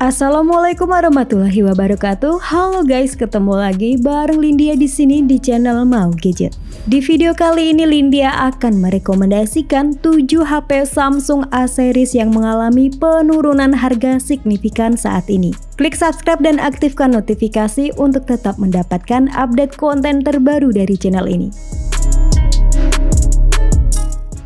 Assalamualaikum warahmatullahi wabarakatuh. Halo guys, ketemu lagi bareng Lindia di sini di channel Mau Gadget. Di video kali ini Lindia akan merekomendasikan 7 HP Samsung A series yang mengalami penurunan harga signifikan saat ini. Klik subscribe dan aktifkan notifikasi untuk tetap mendapatkan update konten terbaru dari channel ini.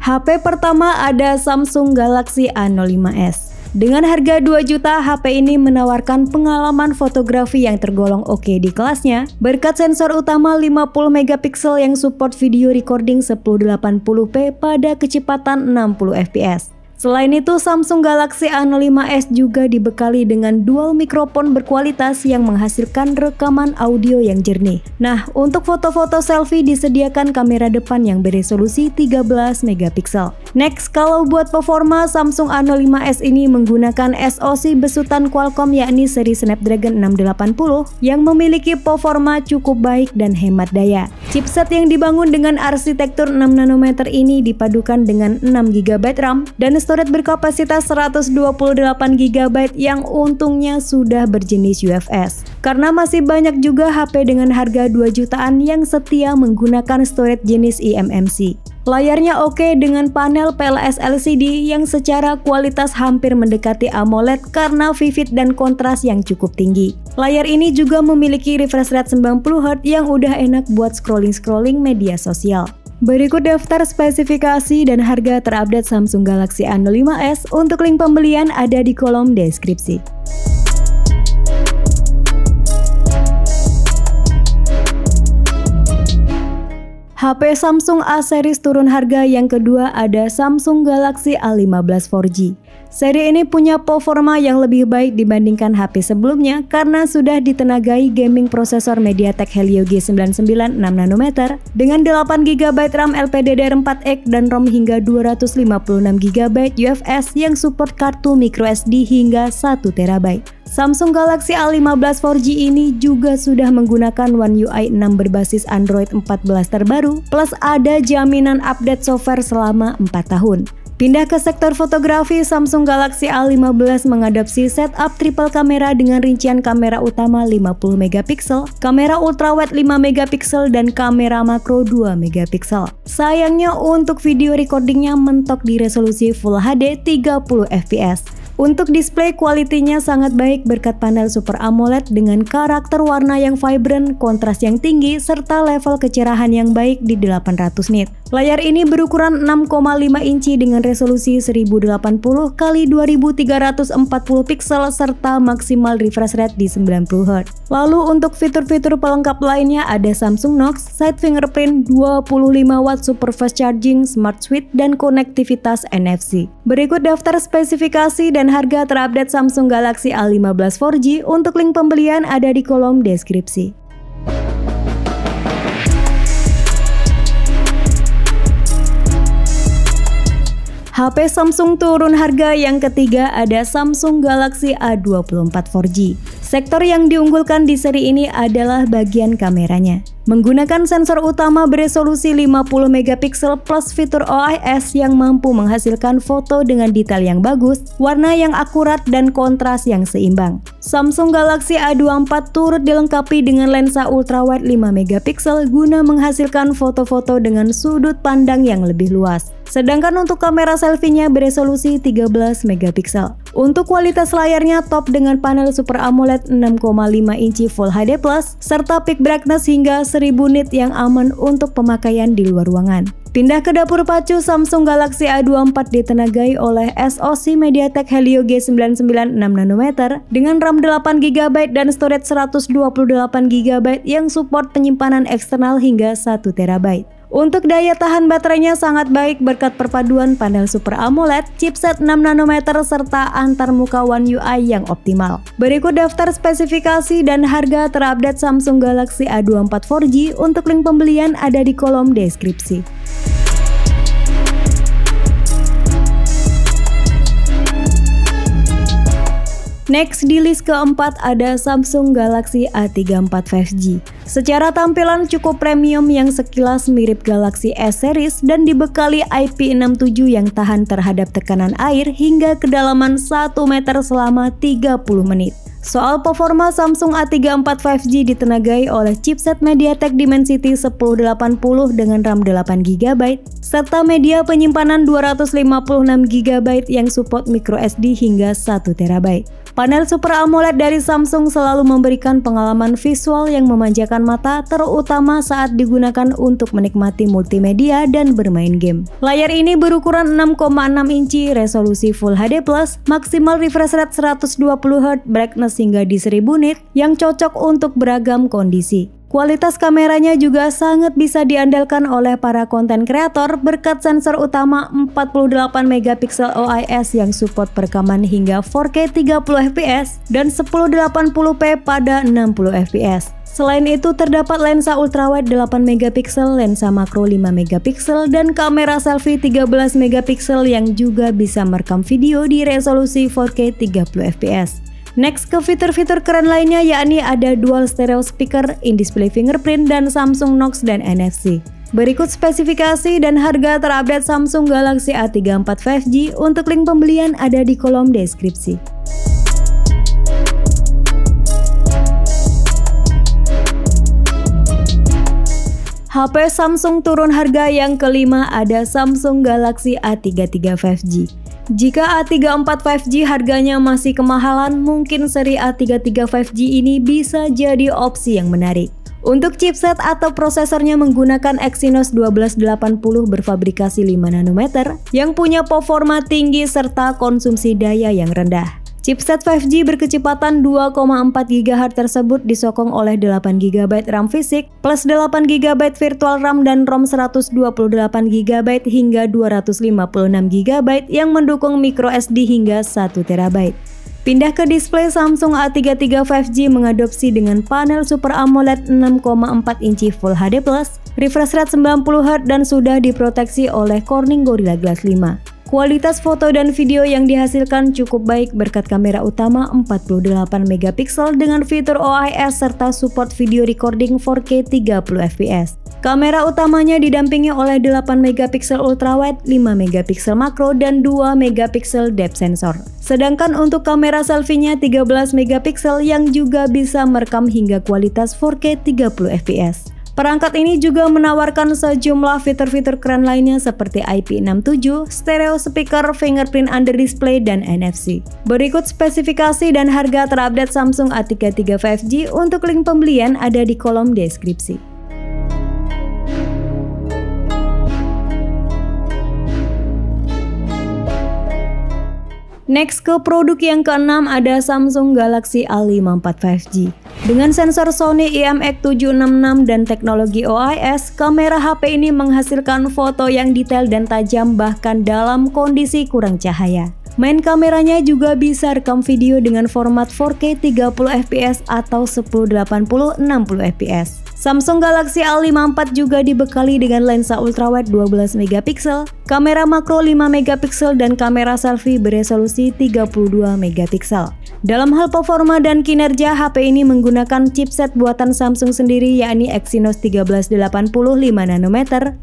HP pertama ada Samsung Galaxy A05s. Dengan harga 2 juta, HP ini menawarkan pengalaman fotografi yang tergolong oke di kelasnya berkat sensor utama 50 megapiksel yang support video recording 1080p pada kecepatan 60 fps. Selain itu, Samsung Galaxy A05s juga dibekali dengan dual mikrofon berkualitas yang menghasilkan rekaman audio yang jernih. Nah, untuk foto-foto selfie disediakan kamera depan yang beresolusi 13 megapiksel. Next, kalau buat performa, Samsung A05s ini menggunakan SoC besutan Qualcomm yakni seri Snapdragon 680 yang memiliki performa cukup baik dan hemat daya. Chipset yang dibangun dengan arsitektur 6 nanometer ini dipadukan dengan 6 GB RAM dan storage berkapasitas 128 GB yang untungnya sudah berjenis UFS. Karena masih banyak juga HP dengan harga 2 jutaan yang setia menggunakan storage jenis eMMC. Layarnya oke dengan panel PLS LCD yang secara kualitas hampir mendekati AMOLED karena vivid dan kontras yang cukup tinggi. Layar ini juga memiliki refresh rate 90Hz yang udah enak buat scrolling-scrolling media sosial. Berikut daftar spesifikasi dan harga terupdate Samsung Galaxy A05s. Untuk link pembelian ada di kolom deskripsi. HP Samsung A series turun harga yang kedua ada Samsung Galaxy A15 4G. Seri ini punya performa yang lebih baik dibandingkan HP sebelumnya karena sudah ditenagai gaming prosesor MediaTek Helio G99 6 nanometer dengan 8 GB RAM LPDDR4X dan ROM hingga 256 GB UFS yang support kartu microSD hingga 1 TB. Samsung Galaxy A15 4G ini juga sudah menggunakan One UI 6 berbasis Android 14 terbaru, plus ada jaminan update software selama 4 tahun. Pindah ke sektor fotografi, Samsung Galaxy A15 mengadopsi setup triple kamera dengan rincian kamera utama 50 megapiksel, kamera ultrawide 5 megapiksel, dan kamera makro 2 megapiksel. Sayangnya untuk video recordingnya mentok di resolusi Full HD 30 fps. Untuk display kualitinya sangat baik berkat panel Super AMOLED dengan karakter warna yang vibrant, kontras yang tinggi, serta level kecerahan yang baik di 800 nit. Layar ini berukuran 6,5 inci dengan resolusi 1080 x 2340 piksel serta maksimal refresh rate di 90 Hz. Lalu untuk fitur-fitur pelengkap lainnya ada Samsung Knox, side fingerprint, 25 watt super fast charging, smart switch, dan konektivitas NFC. Berikut daftar spesifikasi dan harga terupdate Samsung Galaxy A15 4G. Untuk link pembelian ada di kolom deskripsi. HP Samsung turun harga yang ketiga ada Samsung Galaxy A24 4G. Sektor yang diunggulkan di seri ini adalah bagian kameranya. Menggunakan sensor utama beresolusi 50 megapiksel plus fitur OIS yang mampu menghasilkan foto dengan detail yang bagus, warna yang akurat, dan kontras yang seimbang. Samsung Galaxy A24 turut dilengkapi dengan lensa ultrawide 5 megapiksel guna menghasilkan foto-foto dengan sudut pandang yang lebih luas. Sedangkan untuk kamera selfie-nya beresolusi 13 megapiksel. Untuk kualitas layarnya top dengan panel Super AMOLED 6,5 inci Full HD+, serta peak brightness hingga 1000 nit yang aman untuk pemakaian di luar ruangan. Pindah ke dapur pacu, Samsung Galaxy A24 ditenagai oleh SoC MediaTek Helio G99 6 nanometer dengan RAM 8 GB dan storage 128 GB yang support penyimpanan eksternal hingga 1 TB. Untuk daya tahan baterainya sangat baik berkat perpaduan panel Super AMOLED, chipset 6 nanometer, serta antarmuka One UI yang optimal. Berikut daftar spesifikasi dan harga terupdate Samsung Galaxy A24 4G. Untuk link pembelian ada di kolom deskripsi. Next di list keempat ada Samsung Galaxy A34 5G. Secara tampilan cukup premium yang sekilas mirip Galaxy S series dan dibekali IP67 yang tahan terhadap tekanan air hingga kedalaman 1 meter selama 30 menit. Soal performa, Samsung A34 5G ditenagai oleh chipset MediaTek Dimensity 1080 dengan RAM 8GB serta media penyimpanan 256GB yang support microSD hingga 1TB. Panel Super AMOLED dari Samsung selalu memberikan pengalaman visual yang memanjakan mata, terutama saat digunakan untuk menikmati multimedia dan bermain game. Layar ini berukuran 6,6 inci, resolusi Full HD+, maksimal refresh rate 120Hz, brightness hingga di 1000 nit, yang cocok untuk beragam kondisi. Kualitas kameranya juga sangat bisa diandalkan oleh para konten kreator berkat sensor utama 48MP OIS yang support perekaman hingga 4K 30fps dan 1080p pada 60fps. Selain itu terdapat lensa ultrawide 8MP, lensa makro 5MP dan kamera selfie 13MP yang juga bisa merekam video di resolusi 4K 30fps. Next ke fitur-fitur keren lainnya yakni ada dual stereo speaker, in-display fingerprint, dan Samsung Knox dan NFC. Berikut spesifikasi dan harga terupdate Samsung Galaxy A34 5G. Untuk link pembelian ada di kolom deskripsi. HP Samsung turun harga yang kelima ada Samsung Galaxy A33 5G. Jika A34 5G harganya masih kemahalan, mungkin seri A33 5G ini bisa jadi opsi yang menarik. Untuk chipset atau prosesornya menggunakan Exynos 1280 berfabrikasi 5 nanometer yang punya performa tinggi serta konsumsi daya yang rendah. Chipset 5G berkecepatan 2,4 GHz tersebut disokong oleh 8GB RAM fisik plus 8GB virtual RAM dan ROM 128GB hingga 256GB yang mendukung microSD hingga 1TB. Pindah ke display, Samsung A33 5G mengadopsi dengan panel Super AMOLED 6,4 inci Full HD+, refresh rate 90Hz dan sudah diproteksi oleh Corning Gorilla Glass 5. Kualitas foto dan video yang dihasilkan cukup baik berkat kamera utama 48MP dengan fitur OIS serta support video recording 4K 30fps. Kamera utamanya didampingi oleh 8MP ultrawide, 5MP makro, dan 2MP depth sensor. Sedangkan untuk kamera selfie-nya 13MP yang juga bisa merekam hingga kualitas 4K 30fps. Perangkat ini juga menawarkan sejumlah fitur-fitur keren lainnya seperti IP67, stereo speaker, fingerprint under display, dan NFC. Berikut spesifikasi dan harga terupdate Samsung A33 5G. Untuk link pembelian ada di kolom deskripsi. Next ke produk yang keenam ada Samsung Galaxy A54 5G. Dengan sensor Sony IMX766 dan teknologi OIS, kamera HP ini menghasilkan foto yang detail dan tajam bahkan dalam kondisi kurang cahaya. Main kameranya juga bisa rekam video dengan format 4K 30fps atau 1080 60fps. Samsung Galaxy A54 juga dibekali dengan lensa ultrawide 12MP, kamera makro 5MP dan kamera selfie beresolusi 32MP. Dalam hal performa dan kinerja, HP ini menggunakan chipset buatan Samsung sendiri yakni Exynos 1380 5nm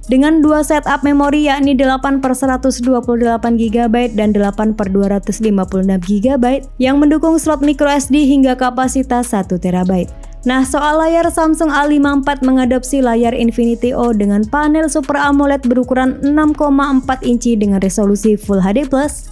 dengan dua setup memori yakni 8/128GB dan 8/256GB yang mendukung slot microSD hingga kapasitas 1TB. Nah, soal layar, Samsung A54 mengadopsi layar Infinity O dengan panel Super AMOLED berukuran 6,4 inci dengan resolusi Full HD+,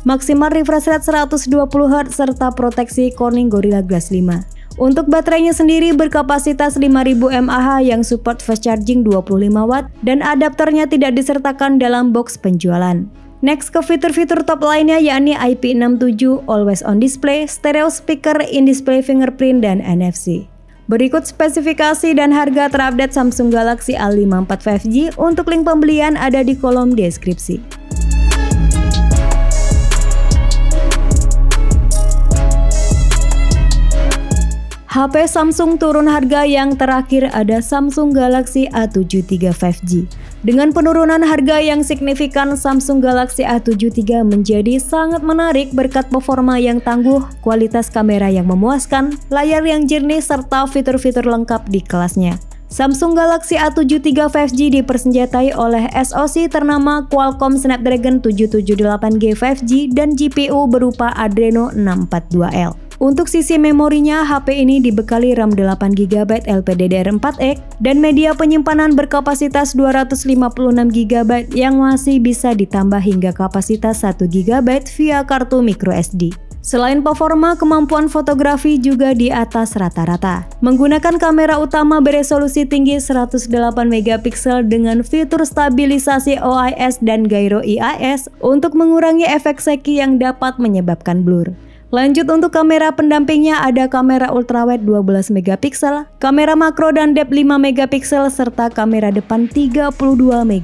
maksimal refresh rate 120Hz serta proteksi Corning Gorilla Glass 5. Untuk baterainya sendiri berkapasitas 5000 mAh yang support fast charging 25W dan adapternya tidak disertakan dalam box penjualan. Next ke fitur-fitur top lainnya yakni IP67, Always On Display, stereo speaker, in-display fingerprint, dan NFC. Berikut spesifikasi dan harga terupdate Samsung Galaxy A54 5G. Untuk link pembelian ada di kolom deskripsi. HP Samsung turun harga yang terakhir ada Samsung Galaxy A73 5G. Dengan penurunan harga yang signifikan, Samsung Galaxy A7 III menjadi sangat menarik berkat performa yang tangguh, kualitas kamera yang memuaskan, layar yang jernih, serta fitur-fitur lengkap di kelasnya. Samsung Galaxy A7 III 5G dipersenjatai oleh SoC ternama Qualcomm Snapdragon 778G 5G dan GPU berupa Adreno 642L. Untuk sisi memorinya, HP ini dibekali RAM 8GB LPDDR4X dan media penyimpanan berkapasitas 256GB yang masih bisa ditambah hingga kapasitas 1GB via kartu microSD. Selain performa, kemampuan fotografi juga di atas rata-rata. Menggunakan kamera utama beresolusi tinggi 108MP dengan fitur stabilisasi OIS dan gyro IIS untuk mengurangi efek shaky yang dapat menyebabkan blur. Lanjut untuk kamera pendampingnya ada kamera ultrawide 12MP, kamera makro dan depth 5MP, serta kamera depan 32MP.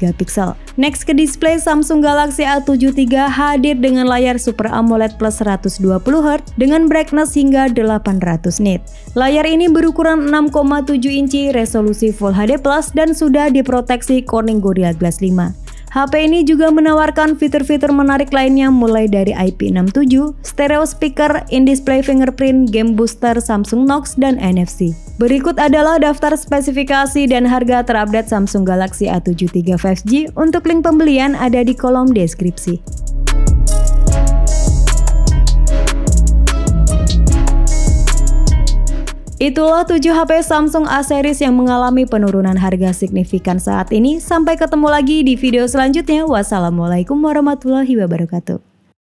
Next ke display, Samsung Galaxy A7 III hadir dengan layar Super AMOLED plus 120Hz dengan brightness hingga 800 nit. Layar ini berukuran 6,7 inci, resolusi Full HD+, dan sudah diproteksi Corning Gorilla Glass 5. HP ini juga menawarkan fitur-fitur menarik lainnya mulai dari IP67, stereo speaker, in-display fingerprint, game booster, Samsung Knox, dan NFC. Berikut adalah daftar spesifikasi dan harga terupdate Samsung Galaxy A7 III 5G. Untuk link pembelian ada di kolom deskripsi. Itulah 7 HP Samsung A series yang mengalami penurunan harga signifikan saat ini. Sampai ketemu lagi di video selanjutnya. Wassalamualaikum warahmatullahi wabarakatuh.